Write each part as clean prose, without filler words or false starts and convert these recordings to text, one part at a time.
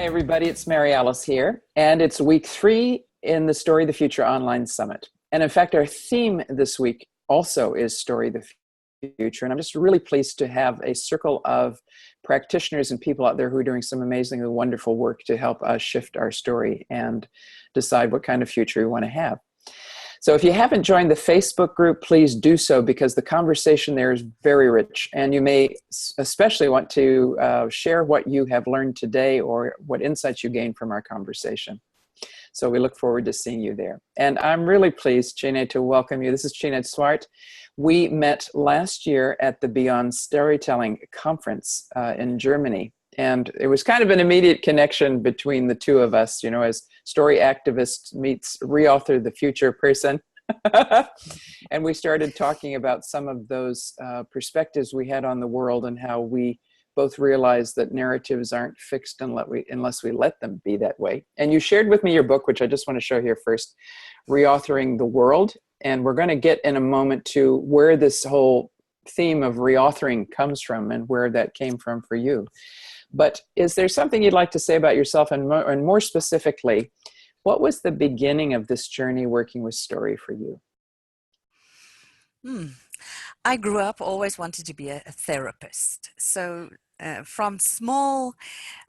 Hi, everybody. It's Mary Alice here, and it's week 3 in the Story the Future Online Summit. And in fact, our theme this week also is Story the Future. And I'm just really pleased to have a circle of practitioners and people out there who are doing some amazingly wonderful work to help us shift our story and decide what kind of future we want to have. So if you haven't joined the Facebook group, please do so, because the conversation there is very rich, and you may especially want to share what you have learned today or what insights you gained from our conversation. So we look forward to seeing you there. And I'm really pleased, Jeanette, to welcome you. This is Jeanette Swart. We met last year at the Beyond Storytelling Conference in Germany. And it was kind of an immediate connection between the two of us, as story activist meets re-author the future person. And we started talking about some of those perspectives we had on the world and how we both realized that narratives aren't fixed unless we let them be that way. And you shared with me your book, which I just want to show here first, Re-authoring the World. And we're going to get in a moment to where this whole theme of re-authoring comes from and where that came from for you. But is there something you'd like to say about yourself, and more specifically, what was the beginning of this journey working with story for you? I grew up always wanted to be a therapist. So from small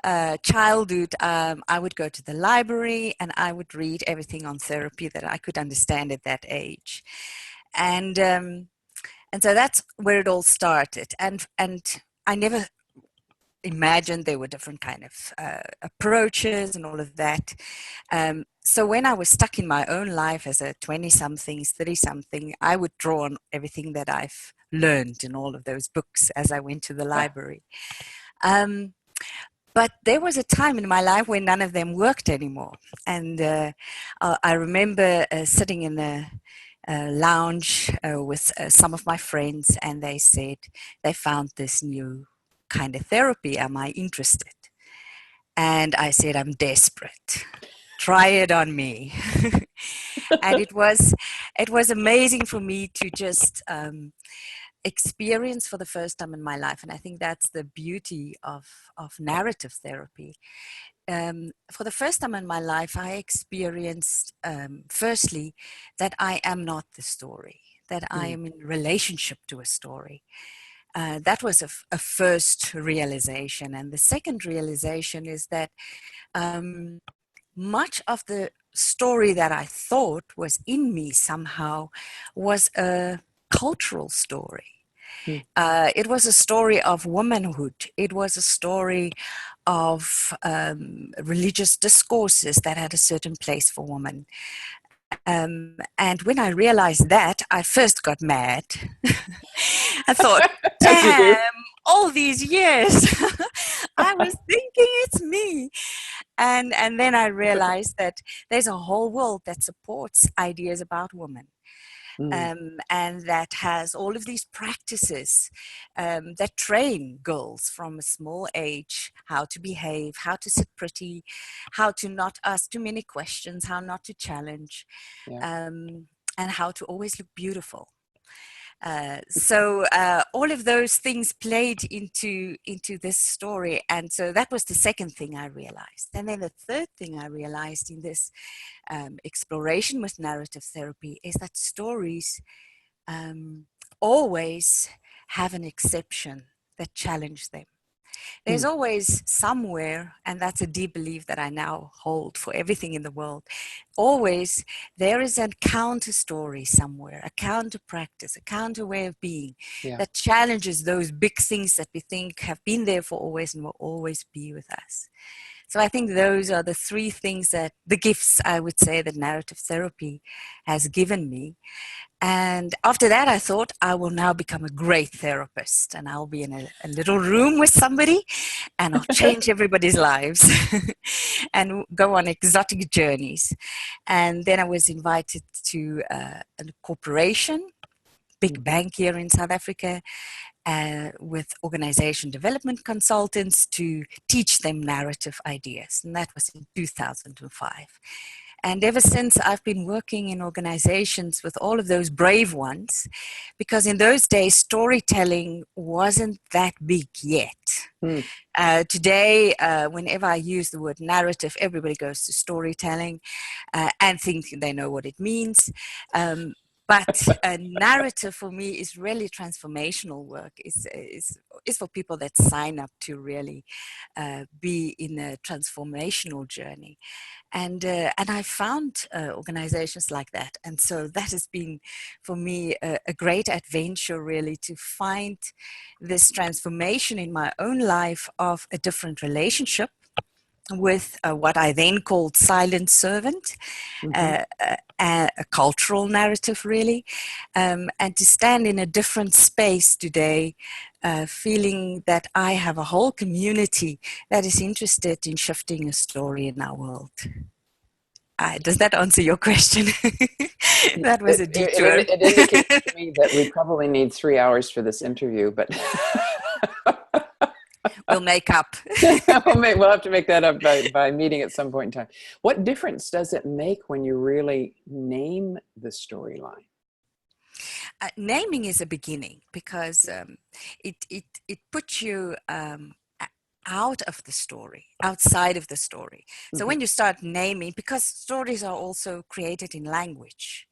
childhood, I would go to the library and I would read everything on therapy that I could understand at that age. And so that's where it all started. And I never imagined there were different kind of approaches and all of that. So when I was stuck in my own life as a 20-something, 30-something, I would draw on everything that I've learned in all of those books as I went to the library. But there was a time in my life when none of them worked anymore. And I remember sitting in a lounge with some of my friends, and they said they found this new kind of therapy. Am I interested? And I said, I'm desperate. Try it on me. And it was amazing for me to just experience for the first time in my life. And I think that's the beauty of narrative therapy. For the first time in my life, I experienced, firstly, that I am not the story, that I am in relationship to a story. That was a first realization. And the second realization is that much of the story that I thought was in me somehow was a cultural story. It was a story of womanhood. It was a story of religious discourses that had a certain place for women. And when I realized that, I first got mad. I thought, damn, all these years, I was thinking it's me. And then I realized that there's a whole world that supports ideas about women. And that has all of these practices that train girls from a small age how to behave, how to sit pretty, how to not ask too many questions, how not to challenge, and how to always look beautiful. So all of those things played into this story. And so that was the second thing I realized. And then the third thing I realized in this exploration with narrative therapy is that stories always have an exception that challenge them. There's always somewhere, and that's a deep belief that I now hold for everything in the world, always there is a counter story somewhere, a counter practice, a counter way of being that challenges those big things that we think have been there for always and will always be with us. So I think those are the three things the gifts, I would say, that narrative therapy has given me. And after that, I thought I will now become a great therapist, and I'll be in a little room with somebody and I'll change everybody's lives and go on exotic journeys. And then I was invited to a corporation, big bank here in South Africa, with organization development consultants to teach them narrative ideas. And that was in 2005. And ever since, I've been working in organizations with all of those brave ones, because in those days, storytelling wasn't that big yet. Mm. Today, whenever I use the word narrative, everybody goes to storytelling and think they know what it means. But a narrative for me is really transformational work. Is for people that sign up to really be in a transformational journey. And I found organizations like that. And so that has been for me a great adventure, really, to find this transformation in my own life of a different relationship with what I then called silent servant, a cultural narrative, really, and to stand in a different space today, feeling that I have a whole community that is interested in shifting a story in our world. Does that answer your question? That was a detour. It indicates to me that we probably need 3 hours for this interview, but we'll make up. We'll have to make that up by meeting at some point in time. What difference does it make when you really name the storyline? Naming is a beginning, because it puts you out of the story, outside of the story. So when you start naming, because stories are also created in language,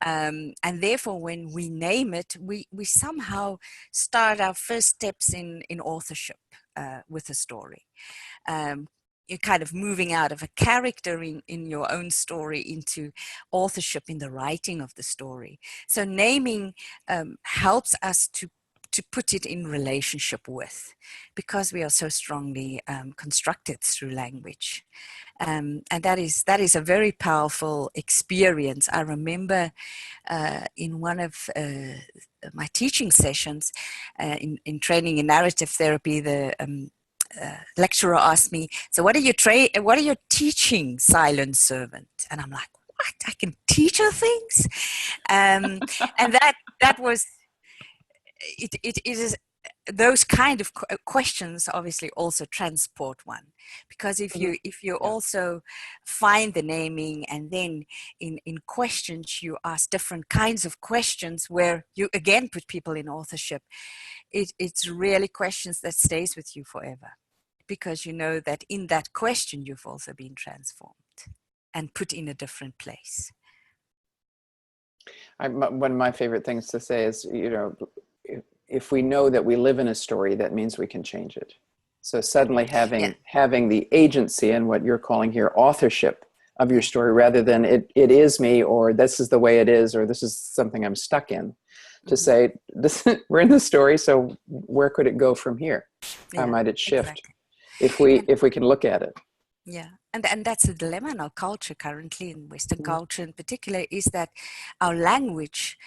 and therefore when we name it, we somehow start our first steps in authorship with a story. You're kind of moving out of a character in your own story into authorship in the writing of the story. So naming helps us to put it in relationship with, because we are so strongly constructed through language. And that is a very powerful experience. I remember in one of my teaching sessions in training in narrative therapy, the lecturer asked me, "So what are you teaching, silent servant?" And I'm like, "What? I can teach her things?" And that was it is those kind of questions obviously also transport one, because if you also find the naming, and then in questions you ask different kinds of questions where you again put people in authorship, it's really questions that stays with you forever, because you know that in that question you've also been transformed and put in a different place. One of my favorite things to say is, if we know that we live in a story, that means we can change it. So suddenly having the agency and what you're calling here authorship of your story, rather than it is me, or this is the way it is, or this is something I'm stuck in, to say, we're in the story, so where could it go from here? How might it shift if we can look at it? Yeah, and that's a dilemma in our culture currently, in Western culture in particular, is that our language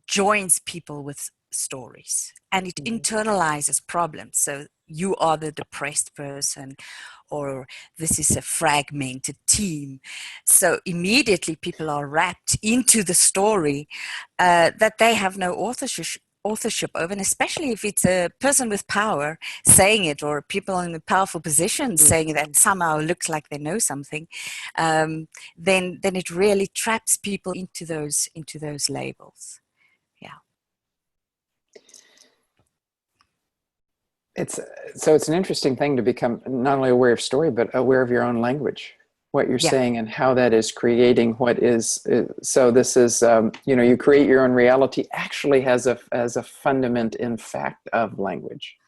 joins people with stories, and it internalizes problems. So you are the depressed person, or this is a fragmented team. So immediately people are wrapped into the story that they have no authorship over, and especially if it's a person with power saying it, or people in a powerful position saying that somehow looks like they know something, then it really traps people into those labels. It's an interesting thing to become not only aware of story, but aware of your own language, what you're saying, and how that is creating what is. So this is, you create your own reality. Actually, has a fundament in fact of language.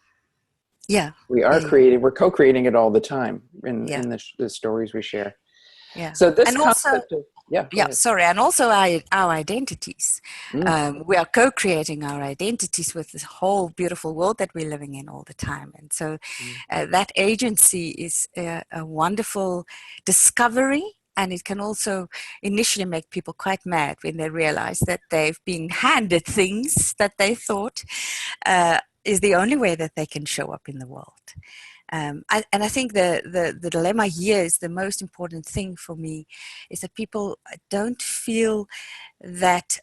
Yeah, we are creating. We're co-creating it all the time in the stories we share. Yeah. So this and concept also, of and also our identities. We are co-creating our identities with this whole beautiful world that we're living in all the time. And so that agency is a wonderful discovery. And it can also initially make people quite mad when they realize that they've been handed things that they thought is the only way that they can show up in the world. And I think the dilemma here is the most important thing for me, is that people don't feel that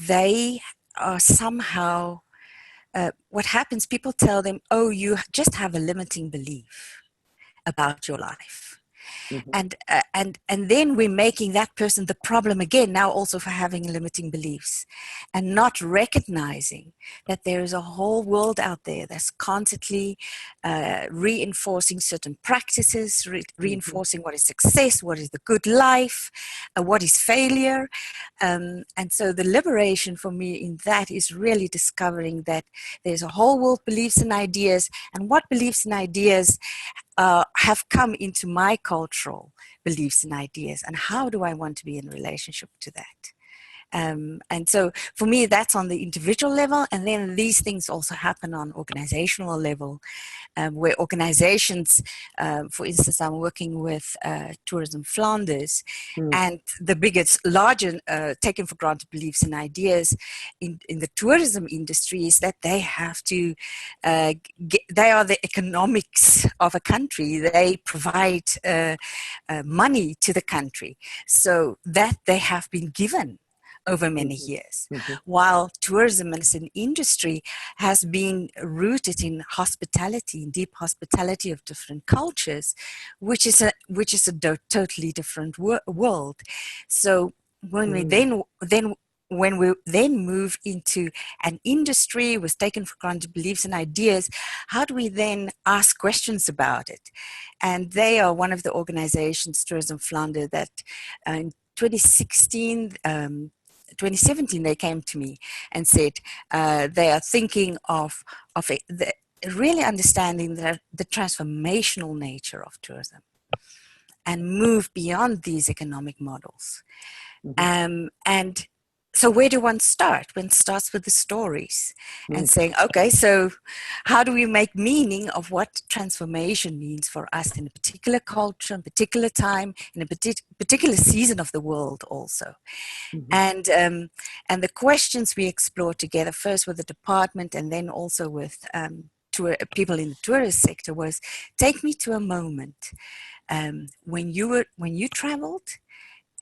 they are somehow, what happens, people tell them, oh, you just have a limiting belief about your life. Mm-hmm. And then we're making that person the problem again, now also for having limiting beliefs, and not recognizing that there is a whole world out there that's constantly reinforcing certain practices, reinforcing what is success, what is the good life, what is failure. And so the liberation for me in that is really discovering that there's a whole world beliefs and ideas, and what beliefs and ideas have come into my cultural beliefs and ideas, and how do I want to be in relationship to that? And so for me, that's on the individual level, and then these things also happen on organizational level, where organizations, for instance, I'm working with Tourism Flanders, Mm. and the biggest, larger taken for granted beliefs and ideas in the tourism industry is that they have to, they are the economics of a country. They provide money to the country, so that they have been given over many years, Mm-hmm. while tourism as an industry has been rooted in hospitality, in deep hospitality of different cultures, which is a totally different world. So when we when we then move into an industry with taken for granted beliefs and ideas, how do we then ask questions about it? And they are one of the organizations, Tourism Flanders, that in 2016, 2017, they came to me and said they are thinking of really understanding the transformational nature of tourism and move beyond these economic models. And so where do one start? One starts with the stories and saying, okay, so how do we make meaning of what transformation means for us in a particular culture, in a particular time, in a particular season of the world also? And the questions we explored together, first with the department and then also with people in the tourist sector, was take me to a moment when you traveled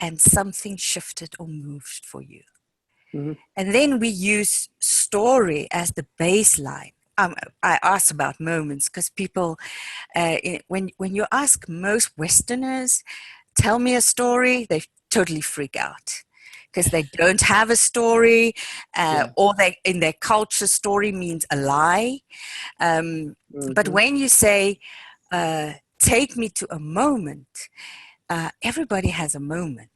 and something shifted or moved for you. And then we use story as the baseline. I ask about moments because people, when you ask most Westerners, tell me a story, they totally freak out because they don't have a story, or they, in their culture, story means a lie. But when you say, take me to a moment, everybody has a moment.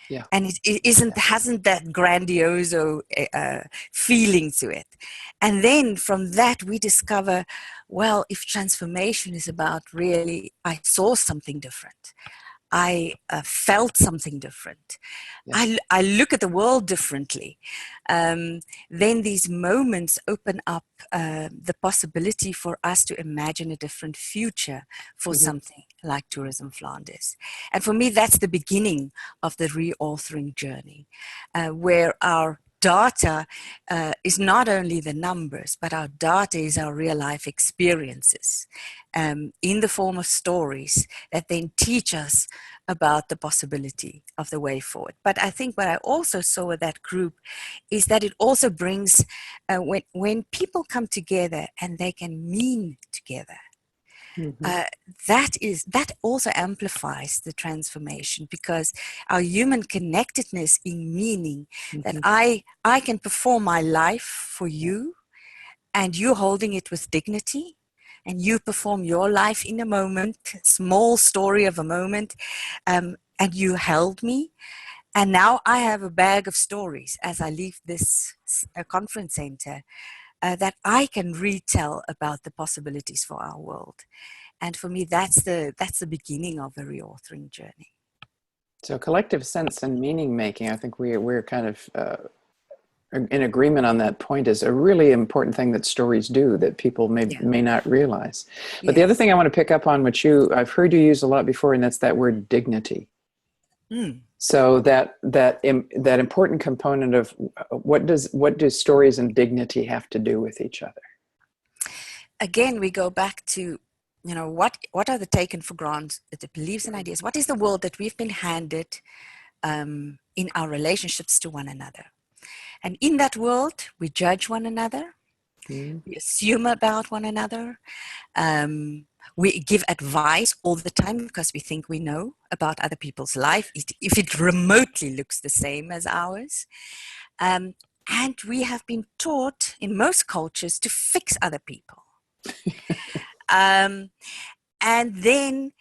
Yeah. And it hasn't that grandiose feeling to it. And then from that, we discover, well, if transformation is about really, I saw something different. I felt something different. Yeah. I look at the world differently. Then these moments open up the possibility for us to imagine a different future for something like Tourism Flanders. And for me, that's the beginning of the reauthoring journey, where our data is not only the numbers, but our data is our real life experiences in the form of stories that then teach us about the possibility of the way forward. But I think what I also saw with that group is that it also brings, when people come together and they can mean together, that also amplifies the transformation, because our human connectedness in meaning, that I can perform my life for you and you holding it with dignity, and you perform your life in a moment, small story of a moment, and you held me. And now I have a bag of stories as I leave this conference center that I can retell about the possibilities for our world. And for me, that's the beginning of a reauthoring journey. So collective sense and meaning making, I think we're kind of in agreement on that point, is a really important thing that stories do that people may not realize. But the other thing I want to pick up on, which I've heard you use a lot before, and that's that word dignity. So that important component of what do stories and dignity have to do with each other? Again, we go back to, what are the taken for granted, the beliefs and ideas? What is the world that we've been handed in our relationships to one another? And in that world, we judge one another, we assume about one another, We give advice all the time because we think we know about other people's life, if it remotely looks the same as ours. And we have been taught in most cultures to fix other people. Um, and then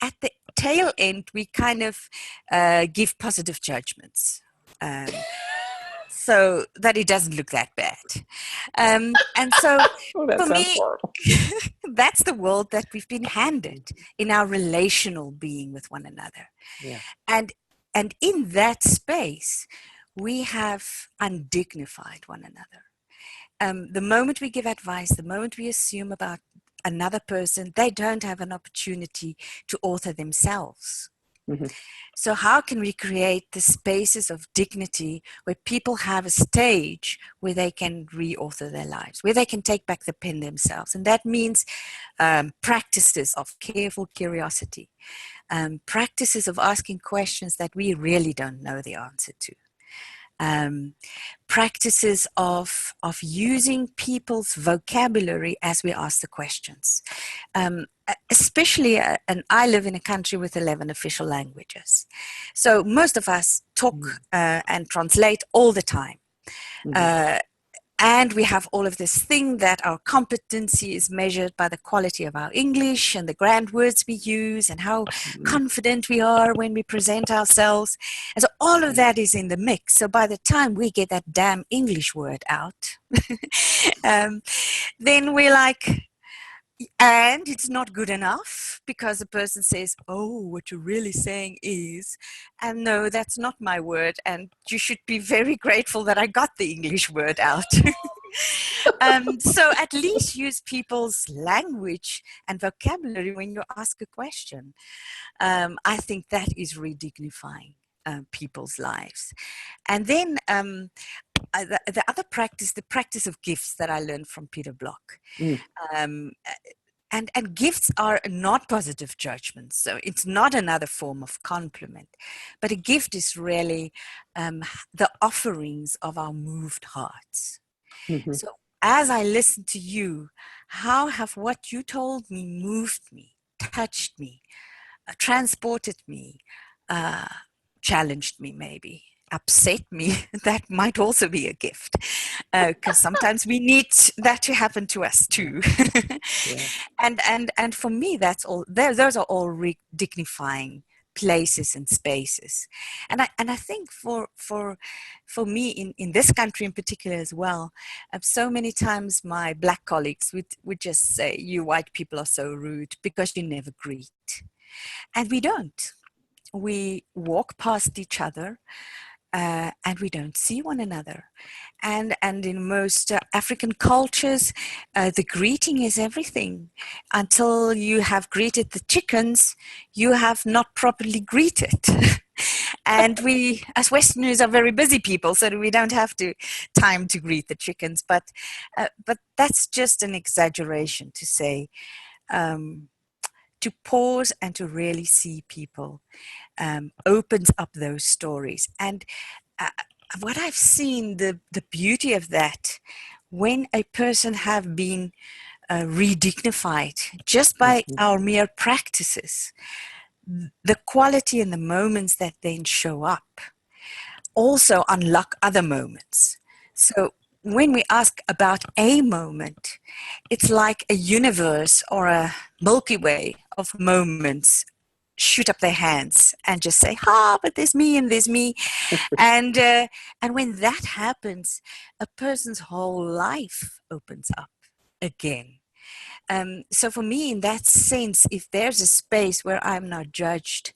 at the tail end, we kind of give positive judgments. So that it doesn't look that bad. And so Oh, that for sounds me, horrible. that's the world that we've been handed in our relational being with one another. Yeah. And in that space, we have undignified one another. The moment we give advice, the moment we assume about another person, they don't have an opportunity to author themselves. Mm-hmm. So how can we create the spaces of dignity where people have a stage where they can re-author their lives, where they can take back the pen themselves? And that means practices of careful curiosity, practices of asking questions that we really don't know the answer to. Practices of using people's vocabulary as we ask the questions. Especially, and I live in a country with 11 official languages. So most of us talk and translate all the time. Mm-hmm. And we have all of this thing that our competency is measured by the quality of our English and the grand words we use and how confident we are when we present ourselves. And so all of that is in the mix. So by the time we get that damn English word out, then we're like, and it's not good enough because the person says, oh, what you're really saying is, and no, that's not my word. And you should be very grateful that I got the English word out. So at least use people's language and vocabulary when you ask a question. I think that is re-dignifying people's lives. And then the other practice, the practice of gifts that I learned from Peter Block. And gifts are not positive judgments. So it's not another form of compliment. But a gift is really the offerings of our moved hearts. Mm-hmm. So as I listen to you, how have what you told me moved me, touched me, transported me, challenged me maybe, upset me? That might also be a gift, because sometimes we need that to happen to us too. Yeah. And for me, that's all. Those are all dignifying places and spaces. And I think for me in this country in particular as well, so many times my Black colleagues would just say, you white people are so rude because you never greet. And we don't. We walk past each other and we don't see one another. And in most African cultures, the greeting is everything. Until you have greeted the chickens, you have not properly greeted. And we, as Westerners, are very busy people, so we don't have time to greet the chickens. But that's just an exaggeration to say, to pause and to really see people opens up those stories. And what I've seen, the beauty of that, when a person have been re-dignified just by our mere practices, the quality and the moments that then show up also unlock other moments. So when we ask about a moment, it's like a universe or a Milky Way of moments shoot up their hands and just say, but there's me and there's me. And when that happens, a person's whole life opens up again. So for me, in that sense, if there's a space where I'm not judged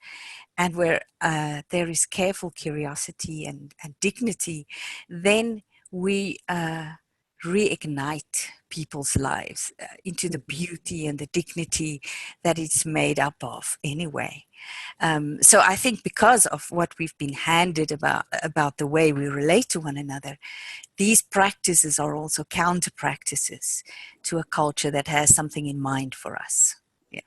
and where there is careful curiosity and dignity, then we reignite people's lives into the beauty and the dignity that it's made up of anyway. So I think because of what we've been handed about the way we relate to one another, these practices are also counter practices to a culture that has something in mind for us. Yeah.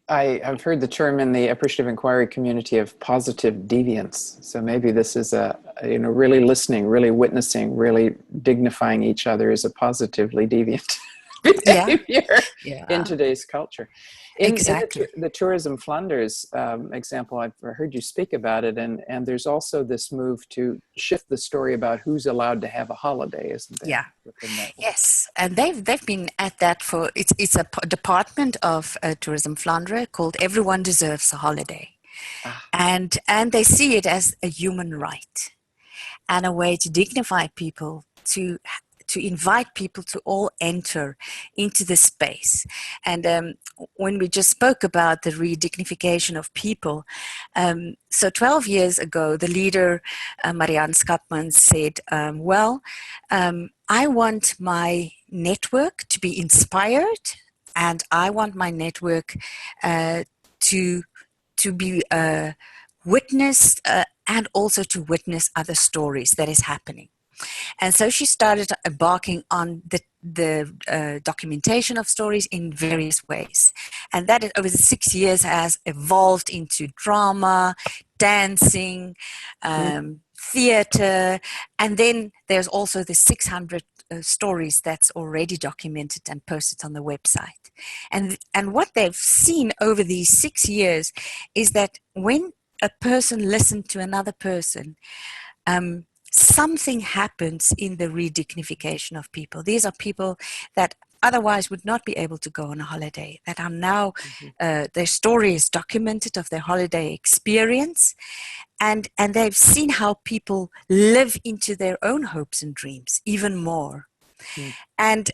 I've heard the term in the appreciative inquiry community of positive deviance. So maybe this is really listening, really witnessing, really dignifying each other is a positively deviant Yeah, behavior in yeah, today's culture. In exactly. the tourism Flanders example, I've heard you speak about it, and there's also this move to shift the story about who's allowed to have a holiday, isn't there, Yeah. within that world? Yes, and they've been at that for it's a department of Tourism Flandre called Everyone Deserves a Holiday, Ah, and they see it as a human right and a way to dignify people, to invite people to all enter into the space. And when we just spoke about the re-dignification of people, so 12 years ago, the leader, Marianne Skapman, said, I want my network to be inspired, and I want my network to be witnessed and also to witness other stories that is happening. And so she started embarking on the documentation of stories in various ways. And that over the 6 years has evolved into drama, dancing, mm, theater, and then there's also the 600 stories that's already documented and posted on the website. And what they've seen over these 6 years is that when a person listens to another person, something happens in the re-dignification of people. These are people that otherwise would not be able to go on a holiday, that are now, mhm, their story is documented of their holiday experience, and they've seen how people live into their own hopes and dreams even more. mm, And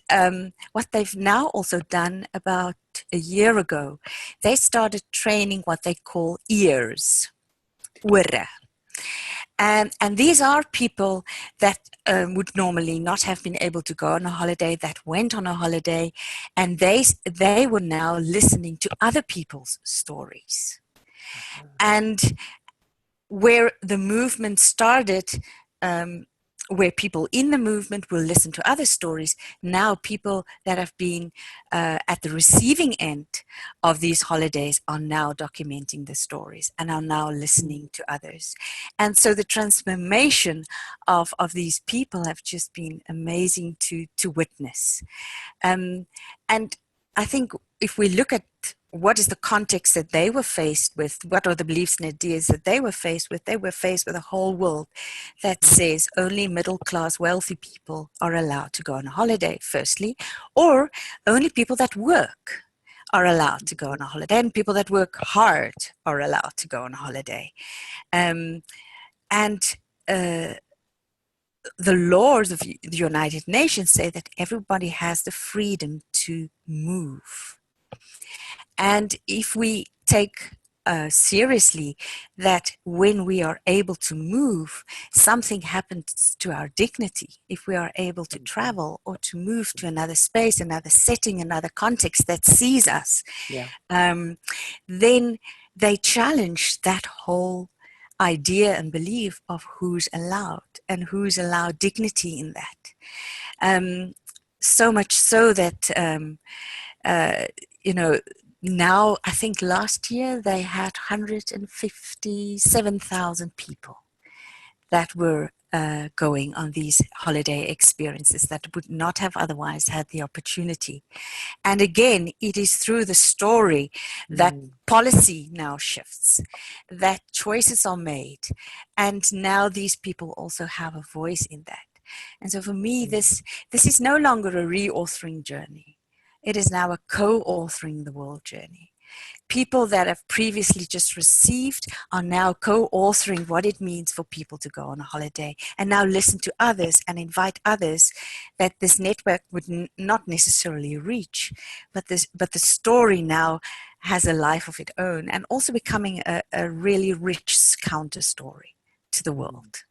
what they've now also done about a year ago, they started training what they call ears. Oore. And these are people that would normally not have been able to go on a holiday, that went on a holiday, and they were now listening to other people's stories. And where the movement started, where people in the movement will listen to other stories, now people that have been at the receiving end of these holidays are now documenting the stories and are now mm, listening to others. And so the transformation of these people have just been amazing to witness. And I think if we look at what is the context that they were faced with, what are the beliefs and ideas that they were faced with a whole world that mm, says only middle class wealthy people are allowed to go on a holiday, firstly, or only people that work are allowed to go on a holiday, and people that work hard are allowed to go on a holiday. Um, and the laws of the United Nations say that everybody has the freedom to move. And if we take seriously that when we are able to move, something happens to our dignity. If we are able to mhm, travel or to move to another space, another setting, another context that sees us, yeah. um, then they challenge that whole idea and belief of who's allowed and who's allowed dignity in that. Um, so much so that uh, you know, now I think last year they had 157,000 people that were going on these holiday experiences that would not have otherwise had the opportunity. And again, it is through the story that Mm, policy now shifts, that choices are made, and now these people also have a voice in that. And so for me, mm, this is no longer a re-authoring journey. It is now a co-authoring the world journey. People that have previously just received are now co-authoring what it means for people to go on a holiday, and now listen to others and invite others that this network would not necessarily reach, but the story now has a life of its own, and also becoming a really rich counter story to the mm. world.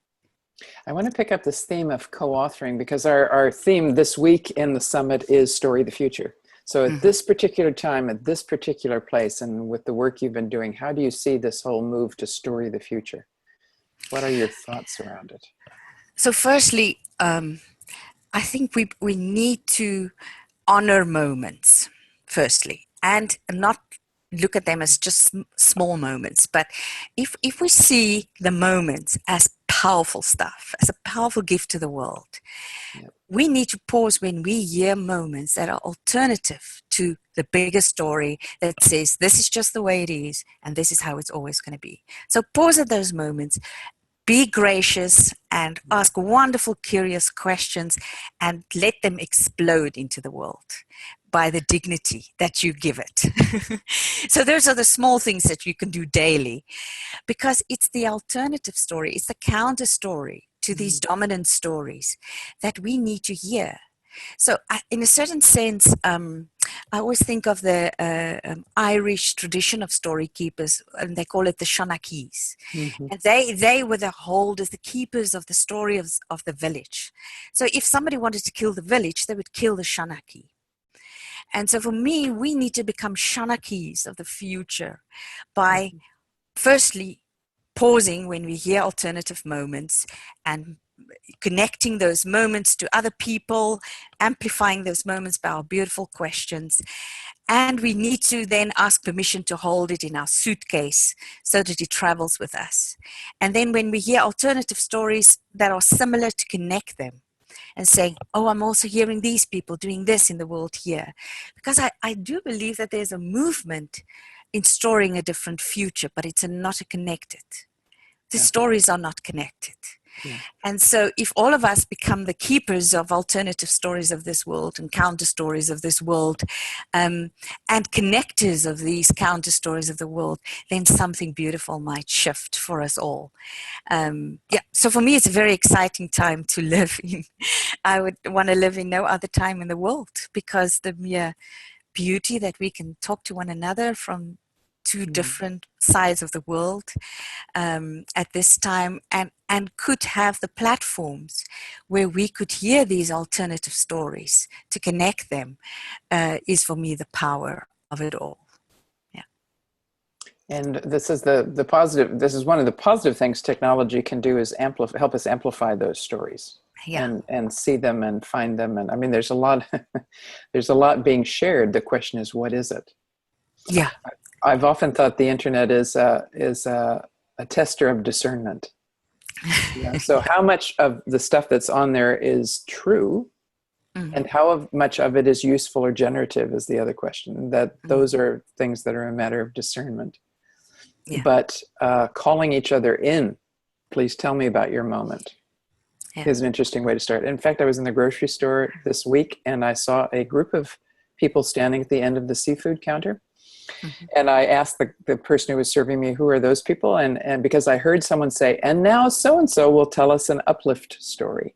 I want to pick up this theme of co-authoring because our theme this week in the summit is Story the Future. So at Mm-hmm. this particular time, at this particular place, and with the work you've been doing, how do you see this whole move to Story the Future? What are your thoughts around it? So firstly, I think we need to honor moments, firstly, and not look at them as just small moments. But if we see the moments as powerful stuff, as a powerful gift to the world, Yep. we need to pause when we hear moments that are alternative to the bigger story that says this is just the way it is and this is how it's always going to be. So pause at those moments, be gracious, and ask wonderful, curious questions, and let them explode into the world by the dignity that you give it. So those are the small things that you can do daily, because it's the alternative story, it's the counter story to these dominant stories that we need to hear. So in a certain sense, I always think of the Irish tradition of story keepers, and they call it the Shanachis. And they were the holders, the keepers of the story of the village. So if somebody wanted to kill the village, they would kill the Shanaki. And so for me, we need to become Shanakis of the future by firstly pausing when we hear alternative moments and connecting those moments to other people, amplifying those moments by our beautiful questions. And we need to then ask permission to hold it in our suitcase so that it travels with us. And then when we hear alternative stories that are similar, to connect them and saying, oh, I'm also hearing these people doing this in the world here. Because I do believe that there's a movement in storing a different future, but it's not connected. The stories are not connected. Yeah. And so if all of us become the keepers of alternative stories of this world and counter stories of this world, and connectors of these counter stories of the world, then something beautiful might shift for us all. So for me, it's a very exciting time to live in. I would want to live in no other time in the world, because the mere beauty that we can talk to one another from two different sides of the world at this time, and could have the platforms where we could hear these alternative stories to connect them, is for me the power of it all. Yeah. And this is the positive. This is one of the positive things technology can do, is help us amplify those stories. Yeah. And see them and find them. And I mean, there's a lot being shared. The question is, what is it? Yeah. I've often thought the internet is a tester of discernment. Yeah. So how much of the stuff that's on there is true, and how much of it is useful or generative is the other question. That those are things that are a matter of discernment. Yeah. But calling each other in, please tell me about your moment, is an interesting way to start. In fact, I was in the grocery store this week and I saw a group of people standing at the end of the seafood counter. And I asked the person who was serving me, who are those people? And because I heard someone say, and now so-and-so will tell us an uplift story.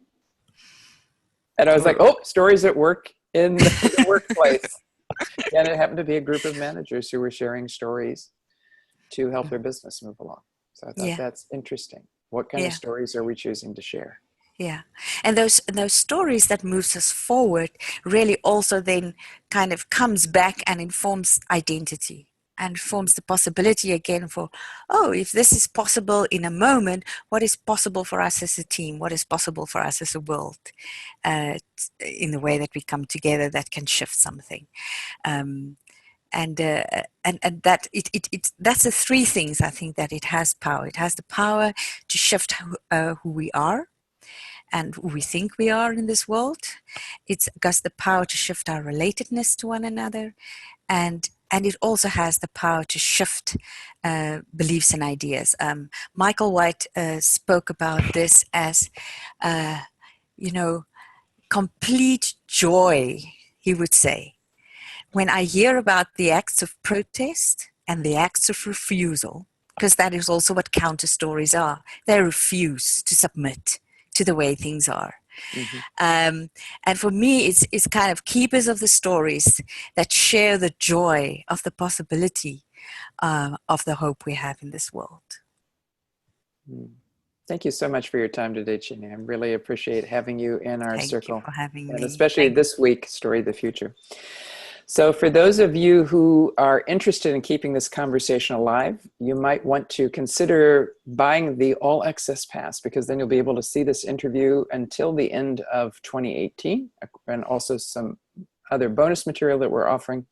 And I was like, oh, stories at work in the workplace. And it happened to be a group of managers who were sharing stories to help their business move along. So I thought that's interesting. What kind of stories are we choosing to share? Yeah. And those stories that moves us forward really also then kind of comes back and informs identity and forms the possibility again for, oh, if this is possible in a moment, what is possible for us as a team? What is possible for us as a world, in the way that we come together that can shift something? And that that's the three things I think that it has power. It has the power to shift who we are and who we think we are in this world. It's got the power to shift our relatedness to one another, and it also has the power to shift beliefs and ideas. Michael White spoke about this as, complete joy, he would say. When I hear about the acts of protest and the acts of refusal, because that is also what counter stories are. They refuse to submit to the way things are. And for me, it's kind of keepers of the stories that share the joy of the possibility of the hope we have in this world. Thank you so much for your time today, Chini. I really appreciate having you in our circle. Thank you for having me. And especially this week, Story of the Future. So for those of you who are interested in keeping this conversation alive, you might want to consider buying the All Access Pass, because then you'll be able to see this interview until the end of 2018, and also some other bonus material that we're offering.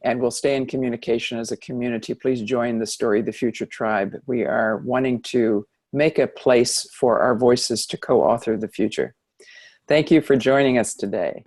And we'll stay in communication as a community. Please join the Story of the Future tribe. We are wanting to make a place for our voices to co-author the future. Thank you for joining us today.